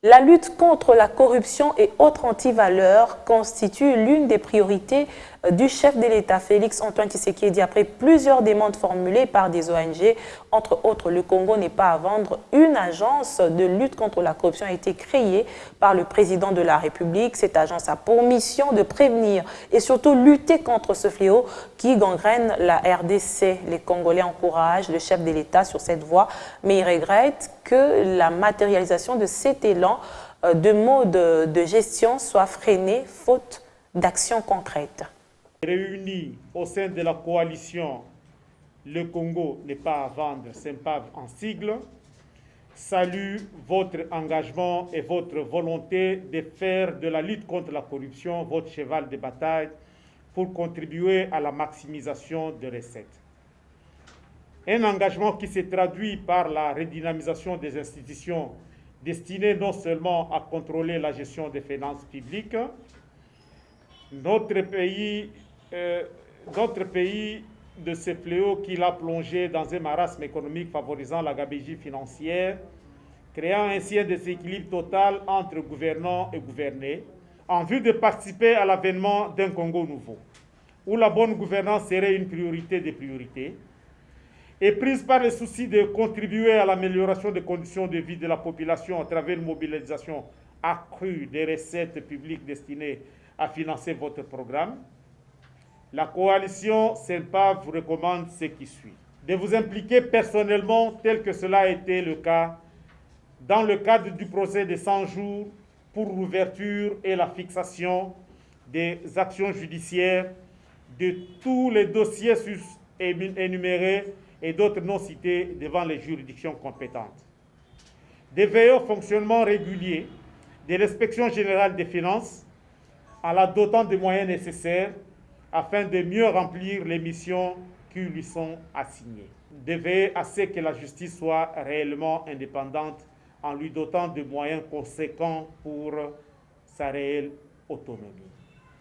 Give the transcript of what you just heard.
La lutte contre la corruption et autres antivaleurs constitue l'une des priorités du chef de l'État, Félix-Antoine Tshisekedi. Après plusieurs demandes formulées par des ONG, entre autres, le Congo n'est pas à vendre. Une agence de lutte contre la corruption a été créée par le président de la République. Cette agence a pour mission de prévenir et surtout lutter contre ce fléau qui gangrène la RDC. Les Congolais encouragent le chef de l'État sur cette voie, mais ils regrettent que la matérialisation de cet élan de mode de gestion soit freinée faute d'actions concrètes. Réunis au sein de la coalition Le Congo n'est pas à vendre, SYNPAV en sigle, salue votre engagement et votre volonté de faire de la lutte contre la corruption votre cheval de bataille pour contribuer à la maximisation des recettes. Un engagement qui se traduit par la redynamisation des institutions destinées non seulement à contrôler la gestion des finances publiques, notre pays de ce fléau qui l'a plongé dans un marasme économique favorisant la gabegie financière, créant ainsi un déséquilibre total entre gouvernants et gouvernés, en vue de participer à l'avènement d'un Congo nouveau, où la bonne gouvernance serait une priorité des priorités, et prise par le souci de contribuer à l'amélioration des conditions de vie de la population à travers une mobilisation accrue des recettes publiques destinées à financer votre programme, la coalition SYNPAV vous recommande ce qui suit. De vous impliquer personnellement, tel que cela a été le cas, dans le cadre du procès de 100 jours pour l'ouverture et la fixation des actions judiciaires de tous les dossiers énumérés et d'autres non cités devant les juridictions compétentes. De veiller au fonctionnement régulier de l'Inspection générale des finances en la dotant des moyens nécessaires afin de mieux remplir les missions qui lui sont assignées. De veiller à ce que la justice soit réellement indépendante en lui dotant de moyens conséquents pour sa réelle autonomie.